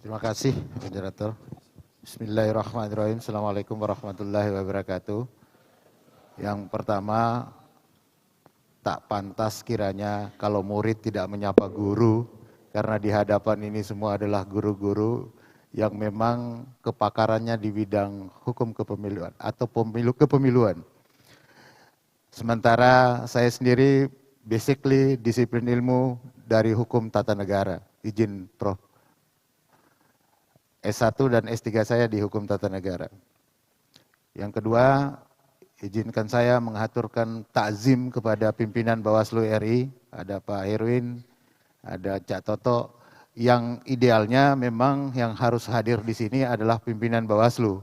Terima kasih, moderator. Bismillahirrahmanirrahim. Assalamualaikum warahmatullahi wabarakatuh. Yang pertama, tak pantas kiranya kalau murid tidak menyapa guru, karena di hadapan ini semua adalah guru-guru yang memang kepakarannya di bidang hukum kepemiluan atau kepemiluan. Sementara saya sendiri basically disiplin ilmu dari hukum tata negara. Izin Prof. S1 dan S3 saya di hukum tata negara. Yang kedua, izinkan saya mengaturkan takzim kepada pimpinan Bawaslu RI, ada Pak Herwin, ada Cak Toto, yang idealnya memang yang harus hadir di sini adalah pimpinan Bawaslu.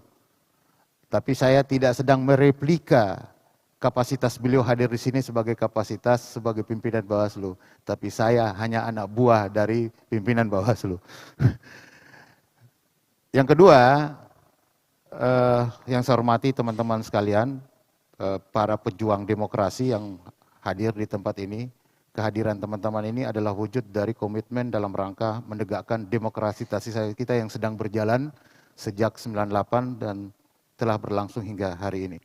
Tapi saya tidak sedang mereplika kapasitas beliau hadir di sini sebagai kapasitas sebagai pimpinan Bawaslu, tapi saya hanya anak buah dari pimpinan Bawaslu. Yang kedua, yang saya hormati teman-teman sekalian, para pejuang demokrasi yang hadir di tempat ini, kehadiran teman-teman ini adalah wujud dari komitmen dalam rangka menegakkan demokratisasi kita yang sedang berjalan sejak 98 dan telah berlangsung hingga hari ini.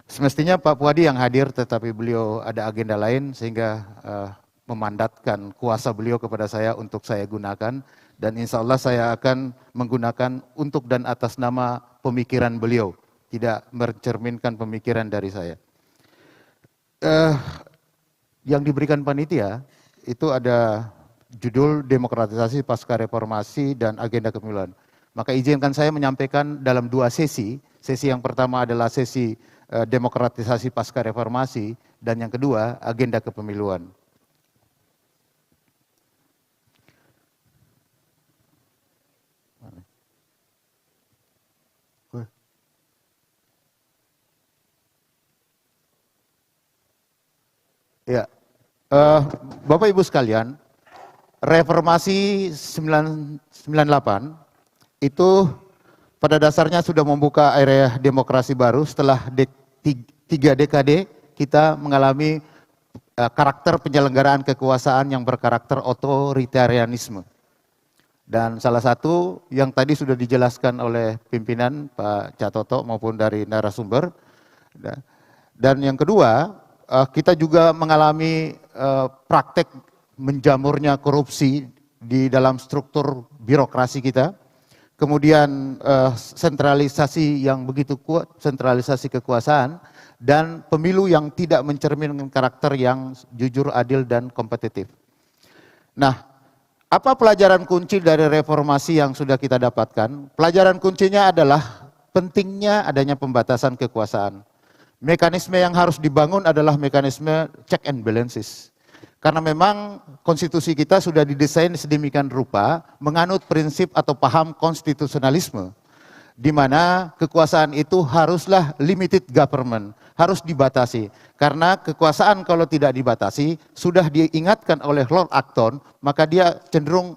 Semestinya Pak Puadi yang hadir, tetapi beliau ada agenda lain sehingga memandatkan kuasa beliau kepada saya untuk saya gunakan. Dan insya Allah saya akan menggunakan untuk dan atas nama pemikiran beliau, tidak mencerminkan pemikiran dari saya. Yang diberikan panitia itu ada judul demokratisasi pasca reformasi dan agenda kepemiluan. Maka izinkan saya menyampaikan dalam dua sesi. Sesi yang pertama adalah sesi demokratisasi pasca reformasi dan yang kedua agenda kepemiluan. Ya, Bapak Ibu sekalian, reformasi 98 itu pada dasarnya sudah membuka area demokrasi baru setelah 3 dekade kita mengalami karakter penyelenggaraan kekuasaan yang berkarakter otoritarianisme. Dan salah satu yang tadi sudah dijelaskan oleh pimpinan Pak Catoto maupun dari narasumber. Dan yang kedua, kita juga mengalami praktek menjamurnya korupsi di dalam struktur birokrasi kita. Kemudian sentralisasi yang begitu kuat, sentralisasi kekuasaan, dan pemilu yang tidak mencerminkan karakter yang jujur, adil, dan kompetitif. Nah, apa pelajaran kunci dari reformasi yang sudah kita dapatkan? Pelajaran kuncinya adalah pentingnya adanya pembatasan kekuasaan. Mekanisme yang harus dibangun adalah mekanisme check and balances. Karena memang konstitusi kita sudah didesain sedemikian rupa menganut prinsip atau paham konstitusionalisme, di mana kekuasaan itu haruslah limited government, harus dibatasi. Karena kekuasaan kalau tidak dibatasi, sudah diingatkan oleh Lord Acton, maka dia cenderung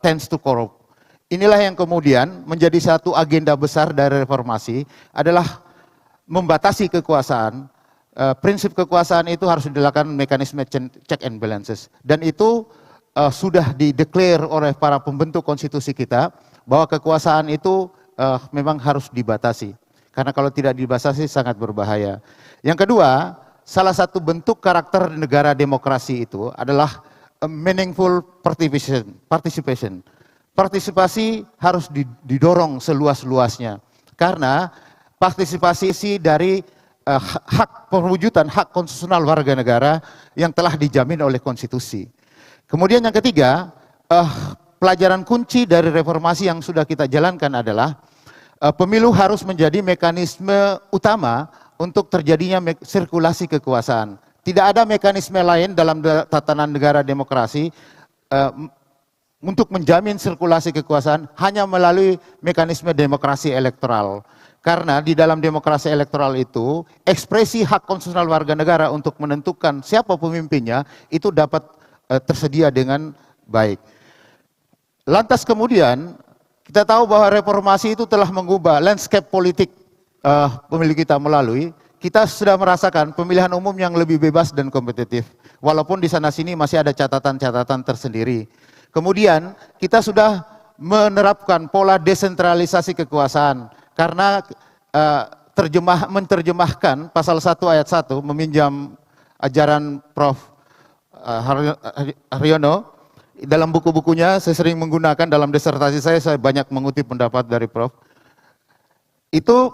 tends to corrupt. Inilah yang kemudian menjadi satu agenda besar dari reformasi, adalah membatasi kekuasaan. Prinsip kekuasaan itu harus dilakukan mekanisme check and balances. Dan itu sudah dideklar oleh para pembentuk konstitusi kita, bahwa kekuasaan itu memang harus dibatasi. Karena kalau tidak dibatasi sangat berbahaya. Yang kedua, salah satu bentuk karakter negara demokrasi itu adalah meaningful participation. Partisipasi harus didorong seluas-luasnya. Karena partisipasi dari hak perwujudan hak konstitusional warga negara yang telah dijamin oleh konstitusi. Kemudian yang ketiga, pelajaran kunci dari reformasi yang sudah kita jalankan adalah pemilu harus menjadi mekanisme utama untuk terjadinya sirkulasi kekuasaan. Tidak ada mekanisme lain dalam tatanan negara demokrasi untuk menjamin sirkulasi kekuasaan hanya melalui mekanisme demokrasi elektoral. Karena di dalam demokrasi elektoral itu, ekspresi hak konstitusional warga negara untuk menentukan siapa pemimpinnya itu dapat tersedia dengan baik. Lantas kemudian, kita tahu bahwa reformasi itu telah mengubah landscape politik pemilu kita melalui, kita sudah merasakan pemilihan umum yang lebih bebas dan kompetitif. Walaupun di sana sini masih ada catatan-catatan tersendiri. Kemudian kita sudah menerapkan pola desentralisasi kekuasaan karena menerjemahkan pasal 1 ayat 1 meminjam ajaran Prof. Haryono. Dalam buku-bukunya saya sering menggunakan dalam disertasi saya banyak mengutip pendapat dari Prof. Itu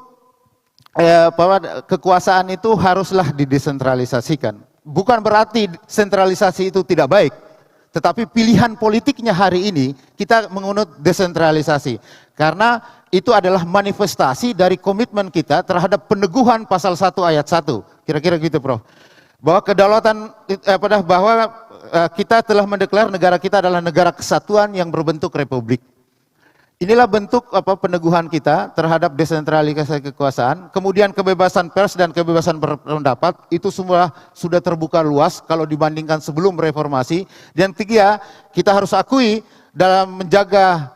bahwa kekuasaan itu haruslah didesentralisasikan. Bukan berarti sentralisasi itu tidak baik, tetapi pilihan politiknya hari ini kita mengunut desentralisasi. Karena itu adalah manifestasi dari komitmen kita terhadap peneguhan pasal 1 ayat 1. Kira-kira gitu, Prof. Bahwa kedaulatan, bahwa kita telah mendeklar negara kita adalah negara kesatuan yang berbentuk republik. Inilah bentuk peneguhan kita terhadap desentralisasi kekuasaan. Kemudian kebebasan pers dan kebebasan berpendapat itu semua sudah terbuka luas kalau dibandingkan sebelum reformasi. Dan ketiga, kita harus akui dalam menjaga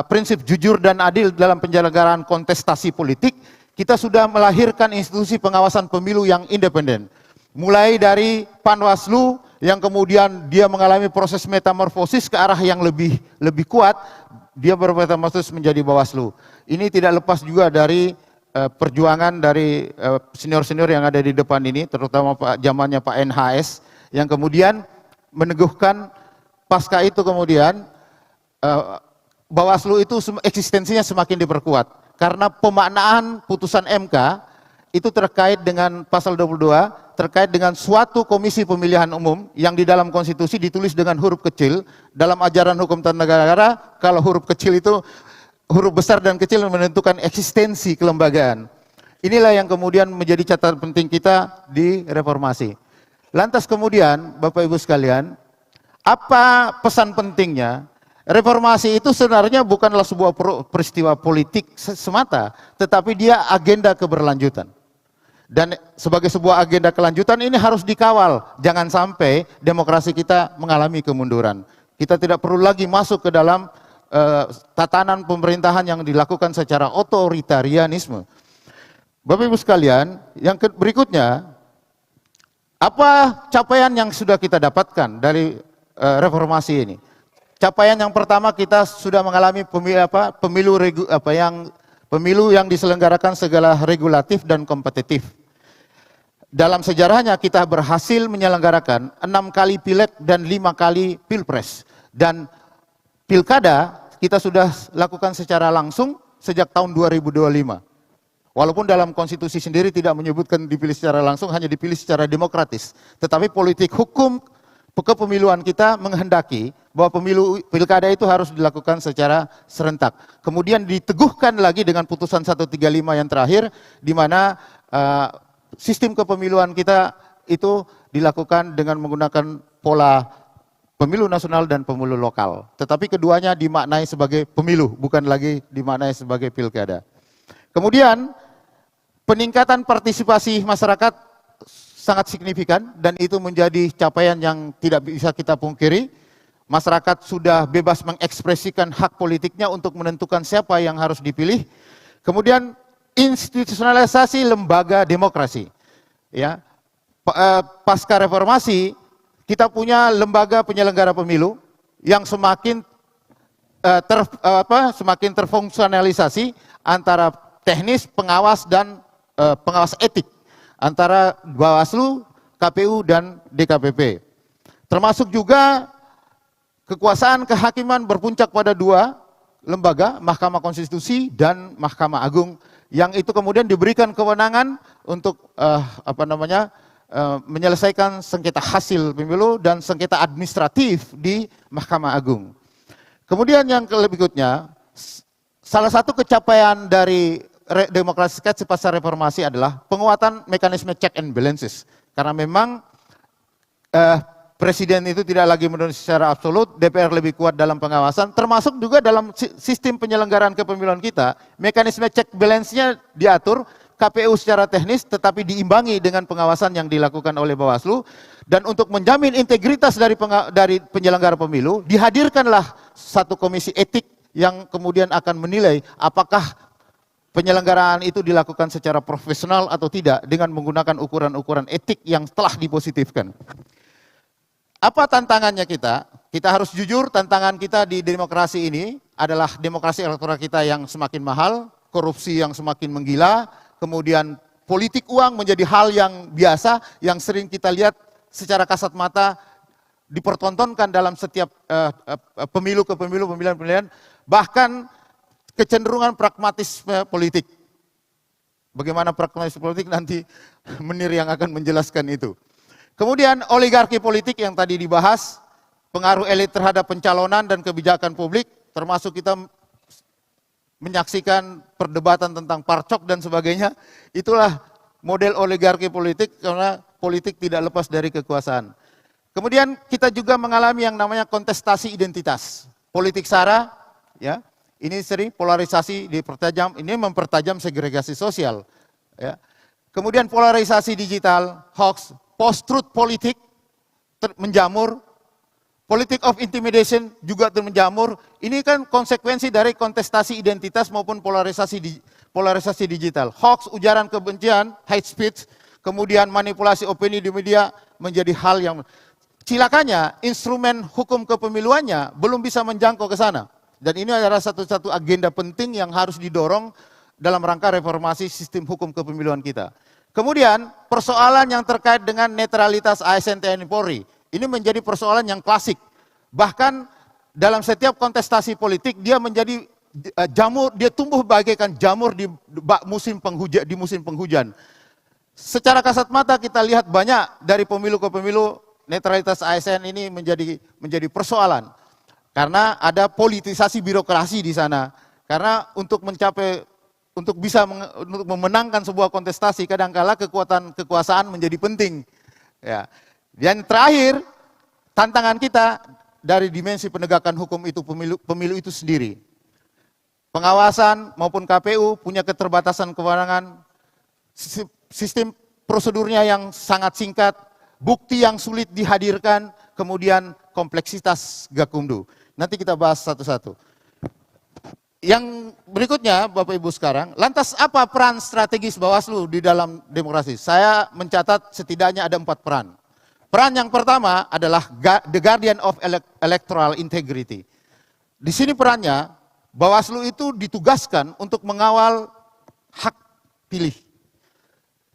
prinsip jujur dan adil dalam penyelenggaraan kontestasi politik, kita sudah melahirkan institusi pengawasan pemilu yang independen. Mulai dari Panwaslu yang kemudian dia mengalami proses metamorfosis ke arah yang lebih kuat, dia bermetamorfosis menjadi Bawaslu. Ini tidak lepas juga dari perjuangan dari senior-senior yang ada di depan ini, terutama zamannya Pak NHS, yang kemudian meneguhkan pasca itu kemudian Bawaslu itu eksistensinya semakin diperkuat. Karena pemaknaan putusan MK itu terkait dengan pasal 22, terkait dengan suatu komisi pemilihan umum yang di dalam konstitusi ditulis dengan huruf kecil. Dalam ajaran hukum tata negara, kalau huruf kecil itu, huruf besar dan kecil menentukan eksistensi kelembagaan. Inilah yang kemudian menjadi catatan penting kita di reformasi. Lantas kemudian, Bapak Ibu sekalian, apa pesan pentingnya? Reformasi itu sebenarnya bukanlah sebuah peristiwa politik semata, tetapi dia agenda keberlanjutan. Dan sebagai sebuah agenda kelanjutan ini harus dikawal. Jangan sampai demokrasi kita mengalami kemunduran. Kita tidak perlu lagi masuk ke dalam tatanan pemerintahan yang dilakukan secara otoritarianisme. Bapak Ibu sekalian, yang berikutnya, apa capaian yang sudah kita dapatkan dari reformasi ini? Capaian yang pertama, kita sudah mengalami pemilu yang diselenggarakan segala regulatif dan kompetitif. Dalam sejarahnya kita berhasil menyelenggarakan 6 kali pileg dan 5 kali pilpres. Dan pilkada kita sudah lakukan secara langsung sejak tahun 2025. Walaupun dalam konstitusi sendiri tidak menyebutkan dipilih secara langsung, hanya dipilih secara demokratis. Tetapi politik hukum kepemiluan kita menghendaki bahwa pilkada itu harus dilakukan secara serentak. Kemudian diteguhkan lagi dengan putusan 135 yang terakhir, di mana sistem kepemiluan kita itu dilakukan dengan menggunakan pola pemilu nasional dan pemilu lokal. Tetapi keduanya dimaknai sebagai pemilu, bukan lagi dimaknai sebagai pilkada. Kemudian peningkatan partisipasi masyarakat sangat signifikan dan itu menjadi capaian yang tidak bisa kita pungkiri. Masyarakat sudah bebas mengekspresikan hak politiknya untuk menentukan siapa yang harus dipilih. Kemudian institusionalisasi lembaga demokrasi. Ya, pasca reformasi kita punya lembaga penyelenggara pemilu yang semakin semakin terfungsionalisasi antara teknis, pengawas dan pengawas etik antara Bawaslu, KPU dan DKPP. Termasuk juga kekuasaan kehakiman berpuncak pada 2 lembaga, Mahkamah Konstitusi dan Mahkamah Agung, yang itu kemudian diberikan kewenangan untuk menyelesaikan sengketa hasil pemilu dan sengketa administratif di Mahkamah Agung. Kemudian yang berikutnya, salah satu kecapaian dari demokrasi pasca reformasi adalah penguatan mekanisme check and balances. Karena memang Presiden itu tidak lagi menurut secara absolut, DPR lebih kuat dalam pengawasan, termasuk juga dalam sistem penyelenggaraan kepemiluan kita, mekanisme check balance-nya diatur, KPU secara teknis tetapi diimbangi dengan pengawasan yang dilakukan oleh Bawaslu, dan untuk menjamin integritas dari penyelenggara pemilu, dihadirkanlah satu komisi etik yang kemudian akan menilai apakah penyelenggaraan itu dilakukan secara profesional atau tidak dengan menggunakan ukuran-ukuran etik yang telah dipositifkan. Apa tantangannya kita? kita harus jujur, tantangan kita di demokrasi ini adalah demokrasi elektoral kita yang semakin mahal, korupsi yang semakin menggila, kemudian politik uang menjadi hal yang biasa, yang sering kita lihat secara kasat mata dipertontonkan dalam setiap pemilu ke pemilu, pemilihan-pemilihan, bahkan kecenderungan pragmatisme politik. Bagaimana pragmatisme politik nanti Menir yang akan menjelaskan itu. Kemudian oligarki politik yang tadi dibahas, pengaruh elit terhadap pencalonan dan kebijakan publik, termasuk kita menyaksikan perdebatan tentang parcok dan sebagainya, itulah model oligarki politik karena politik tidak lepas dari kekuasaan. Kemudian kita juga mengalami yang namanya kontestasi identitas. Politik SARA, ya, ini sering polarisasi dipertajam, ini mempertajam segregasi sosial. Ya. Kemudian polarisasi digital, hoax, post-truth politik menjamur, politik of intimidation juga menjamur. Ini kan konsekuensi dari kontestasi identitas maupun polarisasi digital. Hoax, ujaran kebencian, hate speech, kemudian manipulasi opini di media menjadi hal yang cilakanya instrumen hukum kepemiluannya belum bisa menjangkau ke sana. Dan ini adalah satu-satu agenda penting yang harus didorong dalam rangka reformasi sistem hukum kepemiluan kita. Kemudian persoalan yang terkait dengan netralitas ASN TNI Polri, ini menjadi persoalan yang klasik. Bahkan dalam setiap kontestasi politik dia menjadi jamur, dia tumbuh bagaikan jamur di musim penghujan. Secara kasat mata kita lihat banyak dari pemilu ke pemilu netralitas ASN ini menjadi persoalan. Karena ada politisasi birokrasi di sana. Karena untuk bisa memenangkan sebuah kontestasi, kadangkala kekuasaan menjadi penting. Ya. Dan terakhir, tantangan kita dari dimensi penegakan hukum itu pemilu itu sendiri. Pengawasan maupun KPU punya keterbatasan kewenangan, sistem prosedurnya yang sangat singkat, bukti yang sulit dihadirkan, kemudian kompleksitas Gakumdu. Nanti kita bahas satu-satu. Yang berikutnya, Bapak Ibu sekarang, lantas apa peran strategis Bawaslu di dalam demokrasi? Saya mencatat setidaknya ada 4 peran. Peran yang pertama adalah the guardian of electoral integrity. Di sini perannya, Bawaslu itu ditugaskan untuk mengawal hak pilih.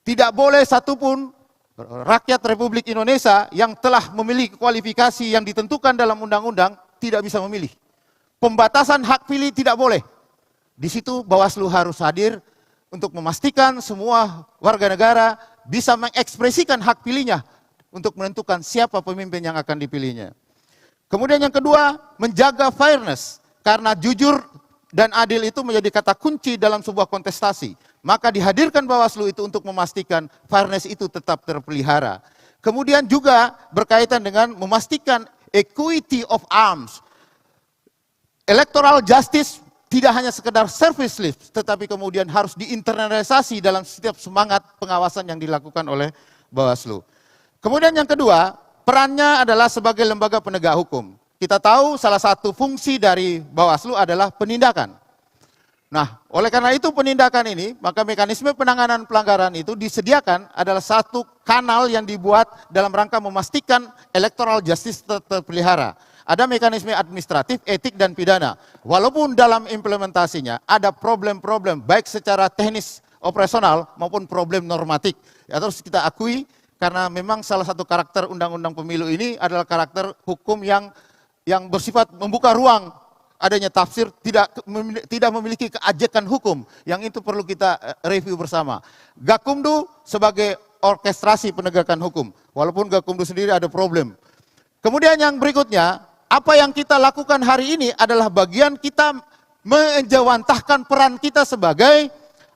Tidak boleh satupun rakyat Republik Indonesia yang telah memiliki kualifikasi yang ditentukan dalam undang-undang tidak bisa memilih. Pembatasan hak pilih tidak boleh. Di situ Bawaslu harus hadir untuk memastikan semua warga negara bisa mengekspresikan hak pilihnya untuk menentukan siapa pemimpin yang akan dipilihnya. Kemudian yang kedua, menjaga fairness. Karena jujur dan adil itu menjadi kata kunci dalam sebuah kontestasi. Maka dihadirkan Bawaslu itu untuk memastikan fairness itu tetap terpelihara. Kemudian juga berkaitan dengan memastikan equity of arms. Electoral justice tidak hanya sekedar service list, tetapi kemudian harus diinternalisasi dalam setiap semangat pengawasan yang dilakukan oleh Bawaslu. Kemudian yang kedua, perannya adalah sebagai lembaga penegak hukum. Kita tahu salah satu fungsi dari Bawaslu adalah penindakan. Nah, oleh karena itu penindakan ini, maka mekanisme penanganan pelanggaran itu disediakan adalah satu kanal yang dibuat dalam rangka memastikan electoral justice terpelihara. Ada mekanisme administratif, etik, dan pidana. Walaupun dalam implementasinya ada problem-problem, baik secara teknis operasional maupun problem normatif. Ya, terus kita akui, karena memang salah satu karakter undang-undang pemilu ini adalah karakter hukum yang bersifat membuka ruang adanya tafsir, tidak memiliki keajekan hukum. Yang itu perlu kita review bersama. Gakumdu sebagai orkestrasi penegakan hukum. Walaupun Gakumdu sendiri ada problem. Kemudian yang berikutnya, apa yang kita lakukan hari ini adalah bagian kita menjawantahkan peran kita sebagai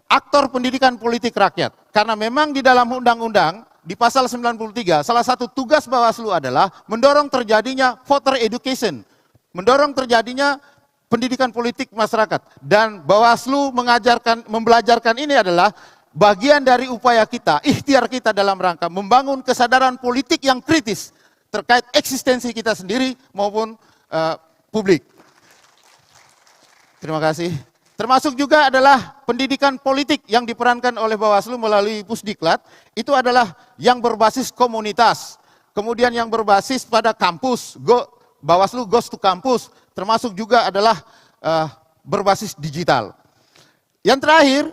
aktor pendidikan politik rakyat. Karena memang di dalam undang-undang, di pasal 93, salah satu tugas Bawaslu adalah mendorong terjadinya voter education. Mendorong terjadinya pendidikan politik masyarakat. Dan Bawaslu membelajarkan ini adalah bagian dari upaya kita, ikhtiar kita dalam rangka membangun kesadaran politik yang kritis terkait eksistensi kita sendiri maupun publik. Terima kasih. Termasuk juga adalah pendidikan politik yang diperankan oleh Bawaslu melalui Pusdiklat, itu adalah yang berbasis komunitas, kemudian yang berbasis pada kampus, Bawaslu goes to campus, termasuk juga adalah berbasis digital. Yang terakhir,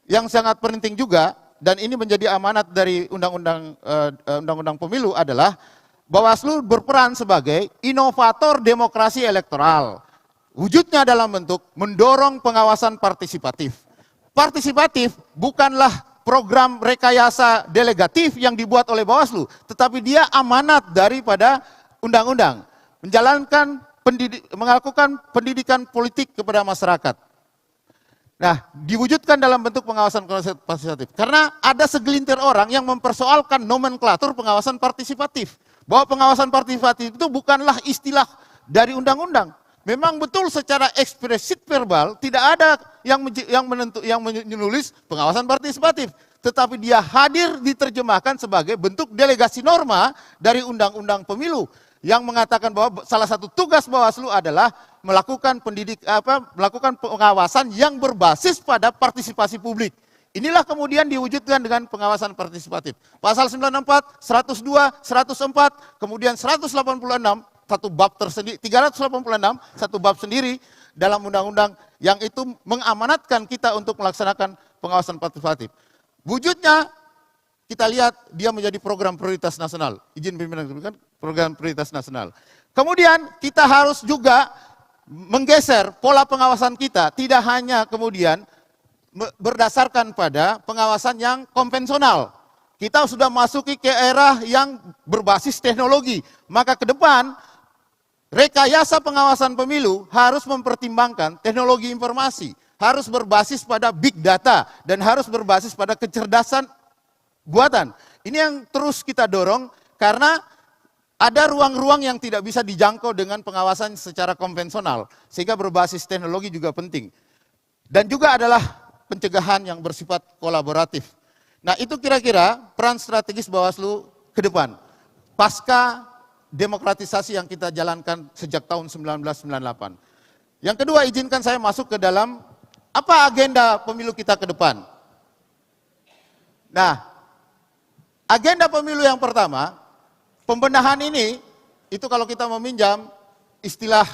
yang sangat penting juga, dan ini menjadi amanat dari Undang-Undang Pemilu adalah Bawaslu berperan sebagai inovator demokrasi elektoral. Wujudnya dalam bentuk mendorong pengawasan partisipatif. Partisipatif bukanlah program rekayasa delegatif yang dibuat oleh Bawaslu, tetapi dia amanat daripada undang-undang. Melakukan pendidikan politik kepada masyarakat. Nah, diwujudkan dalam bentuk pengawasan partisipatif. Karena ada segelintir orang yang mempersoalkan nomenklatur pengawasan partisipatif. Bahwa pengawasan partisipatif itu bukanlah istilah dari undang-undang. Memang betul secara eksplisit verbal tidak ada yang menulis pengawasan partisipatif. Tetapi dia hadir diterjemahkan sebagai bentuk delegasi norma dari Undang-Undang Pemilu. Yang mengatakan bahwa salah satu tugas Bawaslu adalah melakukan pengawasan yang berbasis pada partisipasi publik. Inilah kemudian diwujudkan dengan pengawasan partisipatif. Pasal 94, 102, 104, kemudian 186, satu bab tersendiri, 386, satu bab sendiri dalam undang-undang yang itu mengamanatkan kita untuk melaksanakan pengawasan partisipatif. Wujudnya kita lihat dia menjadi program prioritas nasional. Izin pimpinan program prioritas nasional. Kemudian kita harus juga menggeser pola pengawasan kita, tidak hanya kemudian berdasarkan pada pengawasan yang konvensional. Kita sudah masuki ke era yang berbasis teknologi. Maka ke depan rekayasa pengawasan pemilu harus mempertimbangkan teknologi informasi, harus berbasis pada big data dan harus berbasis pada kecerdasan buatan. Ini yang terus kita dorong karena ada ruang-ruang yang tidak bisa dijangkau dengan pengawasan secara konvensional. Sehingga berbasis teknologi juga penting. Dan juga adalah pencegahan yang bersifat kolaboratif. Nah itu kira-kira peran strategis Bawaslu ke depan. Pasca demokratisasi yang kita jalankan sejak tahun 1998. Yang kedua izinkan saya masuk ke dalam apa agenda pemilu kita ke depan. Nah, agenda pemilu yang pertama, pembenahan ini, itu kalau kita meminjam istilah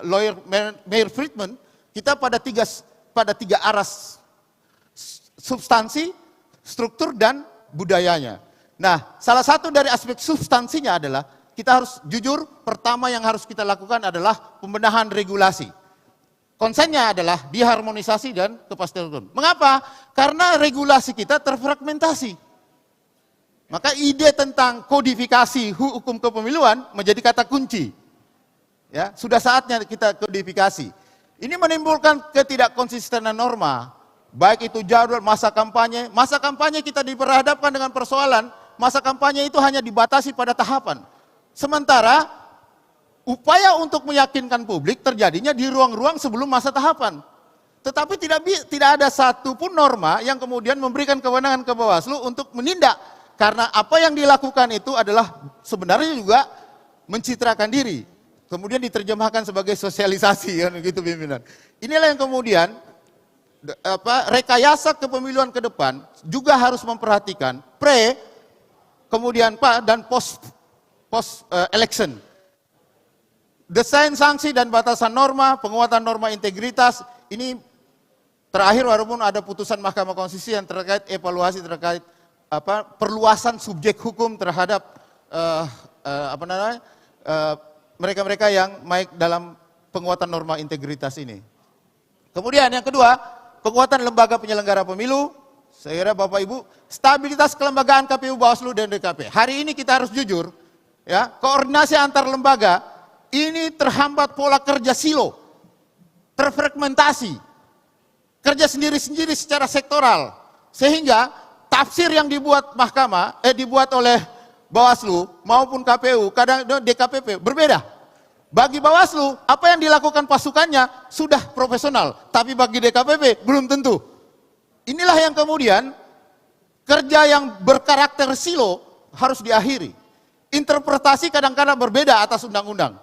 lawyer Mayer Friedman, kita pada tiga aras, substansi, struktur, dan budayanya. Nah, salah satu dari aspek substansinya adalah, kita harus jujur, pertama yang harus kita lakukan adalah pembenahan regulasi. Konsennya adalah diharmonisasi dan kepastian hukum. Mengapa? Karena regulasi kita terfragmentasi. Maka ide tentang kodifikasi hukum kepemiluan menjadi kata kunci. Ya, sudah saatnya kita kodifikasi. Ini menimbulkan ketidakkonsistenan norma, baik itu jadwal, masa kampanye. Masa kampanye kita diperhadapkan dengan persoalan, masa kampanye itu hanya dibatasi pada tahapan. Sementara upaya untuk meyakinkan publik terjadinya di ruang-ruang sebelum masa tahapan. Tetapi tidak ada satupun norma yang kemudian memberikan kewenangan ke Bawaslu untuk menindak. Karena apa yang dilakukan itu adalah sebenarnya juga mencitrakan diri. Kemudian diterjemahkan sebagai sosialisasi, kan gitu pimpinan. Inilah yang kemudian rekayasa kepemiluan ke depan juga harus memperhatikan kemudian dan post election. Desain sanksi dan batasan norma, penguatan norma integritas, ini terakhir walaupun ada putusan Mahkamah Konstitusi yang terkait evaluasi terkait perluasan subjek hukum terhadap mereka-mereka yang baik dalam penguatan norma integritas ini. Kemudian yang kedua, penguatan lembaga penyelenggara pemilu. Saya kira Bapak Ibu, stabilitas kelembagaan KPU, Bawaslu, dan DKP. Hari ini kita harus jujur, ya, koordinasi antar lembaga ini terhambat pola kerja silo, terfragmentasi, kerja sendiri-sendiri secara sektoral, sehingga tafsir yang dibuat dibuat oleh Bawaslu maupun KPU, kadang DKPP berbeda. Bagi Bawaslu, apa yang dilakukan pasukannya sudah profesional, tapi bagi DKPP belum tentu. Inilah yang kemudian kerja yang berkarakter silo harus diakhiri. Interpretasi kadang-kadang berbeda atas undang-undang.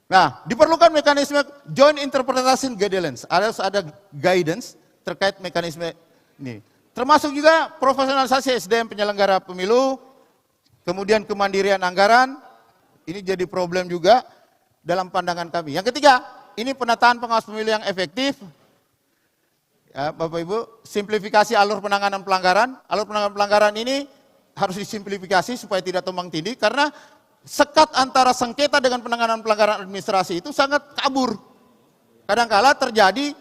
Nah, diperlukan mekanisme joint interpretation guidelines, harus ada guidance terkait mekanisme ini. Termasuk juga profesionalisasi SDM penyelenggara pemilu, kemudian kemandirian anggaran, Ini jadi problem juga dalam pandangan kami. Yang ketiga, ini penataan pengawas pemilu yang efektif. Ya, Bapak Ibu, simplifikasi alur penanganan pelanggaran. Alur penanganan pelanggaran ini harus disimplifikasi supaya tidak tumbang tindih karena sekat antara sengketa dengan penanganan pelanggaran administrasi itu sangat kabur. Kadangkala terjadi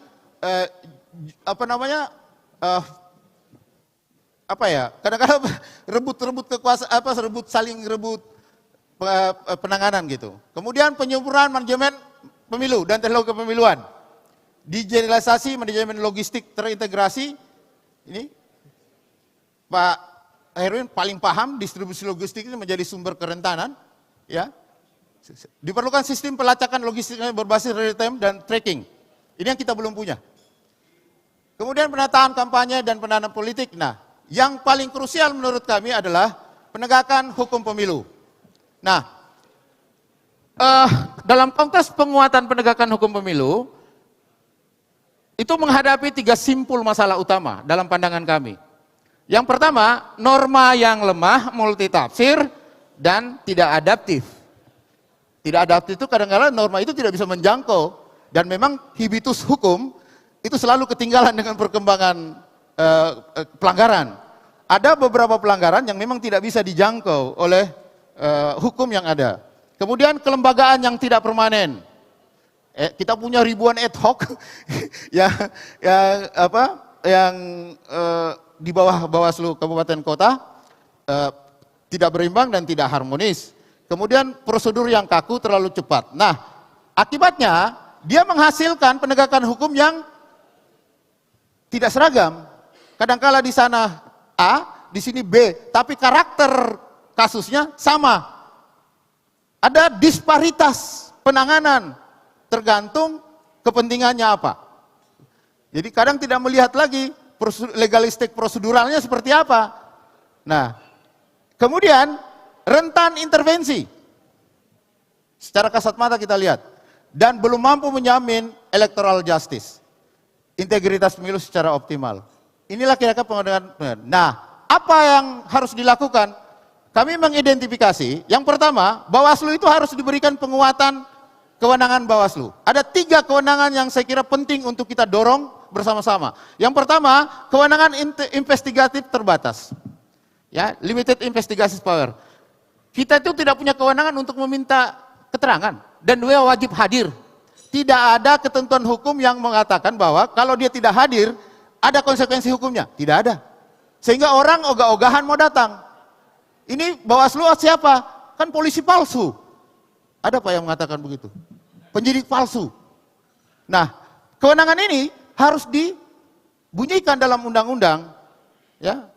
kadang-kadang rebut kekuasaan, saling rebut penanganan gitu. Kemudian penyempurnaan manajemen pemilu dan teknologi kepemiluan. Digitalisasi manajemen logistik terintegrasi. Ini Pak Herwin paling paham distribusi logistik itu menjadi sumber kerentanan, ya. Diperlukan sistem pelacakan logistik berbasis real time dan tracking. Ini yang kita belum punya. Kemudian penataan kampanye dan pendanaan politik. Nah, yang paling krusial menurut kami adalah penegakan hukum pemilu. Nah, dalam konteks penguatan penegakan hukum pemilu, itu menghadapi 3 simpul masalah utama dalam pandangan kami. Yang pertama, norma yang lemah, multitafsir, dan tidak adaptif. Tidak adaptif itu kadang-kadang norma itu tidak bisa menjangkau, dan memang habitus hukum itu selalu ketinggalan dengan perkembangan pelanggaran. Ada beberapa pelanggaran yang memang tidak bisa dijangkau oleh hukum yang ada. Kemudian kelembagaan yang tidak permanen. Kita punya ribuan ad hoc yang di bawah Bawaslu Kabupaten Kota tidak berimbang dan tidak harmonis. Kemudian prosedur yang kaku terlalu cepat. Nah, akibatnya dia menghasilkan penegakan hukum yang tidak seragam. Kadangkala di sana A, di sini B, tapi karakter kasusnya sama. Ada disparitas penanganan tergantung kepentingannya apa. Jadi kadang tidak melihat lagi legalistik proseduralnya seperti apa. Nah, kemudian rentan intervensi. Secara kasat mata kita lihat. Dan belum mampu menjamin electoral justice. Integritas pemilu secara optimal. Inilah kira-kira pengenalan. Nah, apa yang harus dilakukan? Kami mengidentifikasi, yang pertama, Bawaslu itu harus diberikan penguatan kewenangan Bawaslu. Ada 3 kewenangan yang saya kira penting untuk kita dorong bersama-sama. Yang pertama, kewenangan investigatif terbatas. Ya, limited investigation power. Kita itu tidak punya kewenangan untuk meminta keterangan dan dia wajib hadir. Tidak ada ketentuan hukum yang mengatakan bahwa kalau dia tidak hadir ada konsekuensi hukumnya. Tidak ada. Sehingga orang ogah-ogahan mau datang. Ini Bawaslu siapa? Kan polisi palsu. Ada Pak yang mengatakan begitu? Penyidik palsu. Nah, kewenangan ini harus dibunyikan dalam undang-undang, ya.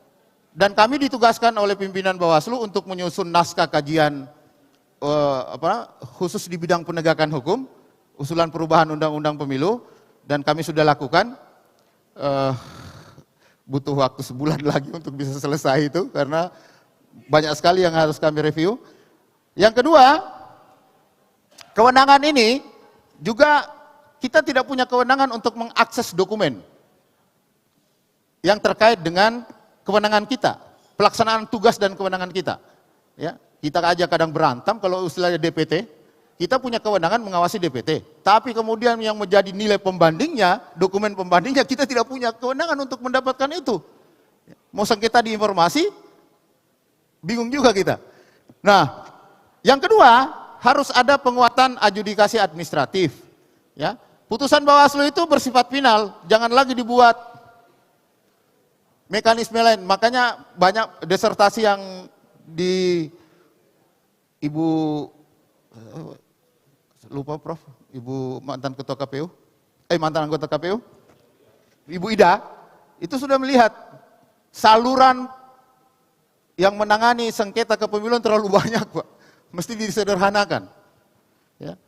Dan kami ditugaskan oleh pimpinan Bawaslu untuk menyusun naskah kajian khusus di bidang penegakan hukum, usulan perubahan undang-undang pemilu, dan kami sudah lakukan. Butuh waktu sebulan lagi untuk bisa selesai itu karena banyak sekali yang harus kami review. Yang kedua, kewenangan ini juga kita tidak punya kewenangan untuk mengakses dokumen yang terkait dengan kewenangan kita, pelaksanaan tugas dan kewenangan kita. Ya, kita aja kadang berantem kalau istilahnya DPT, kita punya kewenangan mengawasi DPT. Tapi kemudian yang menjadi nilai pembandingnya, dokumen pembandingnya, kita tidak punya kewenangan untuk mendapatkan itu. Mau sengketa di informasi, bingung juga kita. Nah, yang kedua, harus ada penguatan adjudikasi administratif. Ya, putusan Bawaslu itu bersifat final, jangan lagi dibuat mekanisme lain. Makanya banyak disertasi yang di Ibu lupa Prof, Ibu mantan ketua KPU, mantan anggota KPU, Ibu Ida, itu sudah melihat saluran yang menangani sengketa kepemiluan terlalu banyak, Pak. Mesti disederhanakan. Ya.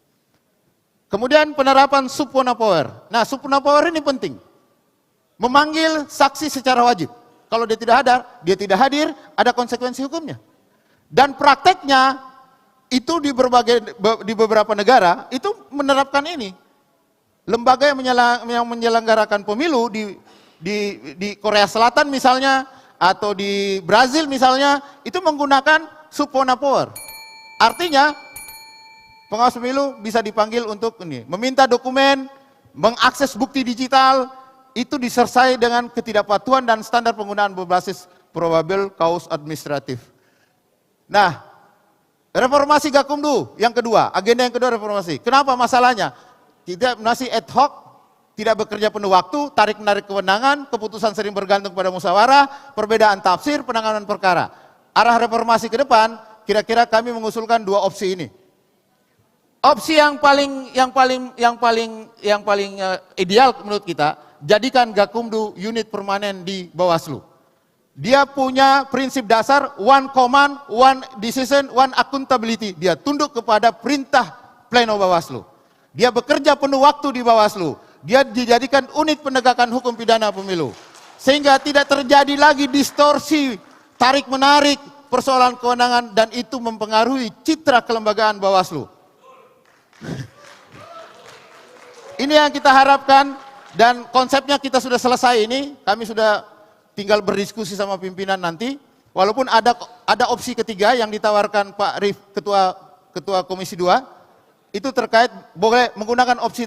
Kemudian penerapan subpoena power. Nah, subpoena power ini penting. Memanggil saksi secara wajib. Kalau dia tidak hadir, ada konsekuensi hukumnya. Dan prakteknya itu di beberapa negara itu menerapkan ini. Lembaga yang menyelenggarakan pemilu di Korea Selatan misalnya atau di Brazil misalnya itu menggunakan subpoena power. Artinya Pengawas pemilu bisa dipanggil untuk ini, meminta dokumen, mengakses bukti digital, itu disertai dengan ketidakpatuhan dan standar penggunaan berbasis probable cause administratif. Nah, reformasi Gakumdu yang kedua, agenda yang kedua reformasi. Kenapa masalahnya? Tidak masih ad hoc, tidak bekerja penuh waktu, tarik-menarik kewenangan, keputusan sering bergantung pada musyawarah, perbedaan tafsir, penanganan perkara. Arah reformasi ke depan, kira-kira kami mengusulkan dua opsi ini. Opsi yang paling ideal menurut kita, jadikan Gakumdu unit permanen di Bawaslu. Dia punya prinsip dasar one command, one decision, one accountability. Dia tunduk kepada perintah pleno Bawaslu. Dia bekerja penuh waktu di Bawaslu. Dia dijadikan unit penegakan hukum pidana pemilu. Sehingga tidak terjadi lagi distorsi, tarik-menarik, persoalan kewenangan, dan itu mempengaruhi citra kelembagaan Bawaslu. Ini yang kita harapkan, dan konsepnya kita sudah selesai ini, kami sudah tinggal berdiskusi sama pimpinan nanti. Walaupun ada opsi ketiga yang ditawarkan Pak Rif, ketua Komisi 2, itu terkait boleh menggunakan opsi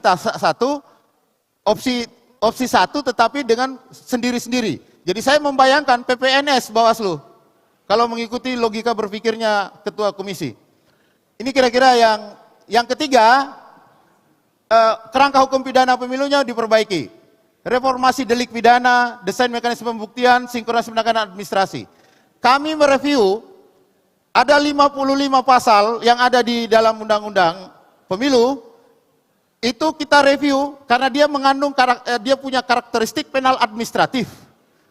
satu tetapi dengan sendiri-sendiri. Jadi saya membayangkan PPNS Bawaslu kalau mengikuti logika berpikirnya ketua komisi. Ini kira-kira yang ketiga, kerangka hukum pidana pemilunya diperbaiki. Reformasi delik pidana, desain mekanisme pembuktian, sinkronisasi penanganan administrasi. Kami mereview ada 55 pasal yang ada di dalam undang-undang pemilu, itu kita review karena dia dia punya karakteristik penal administratif.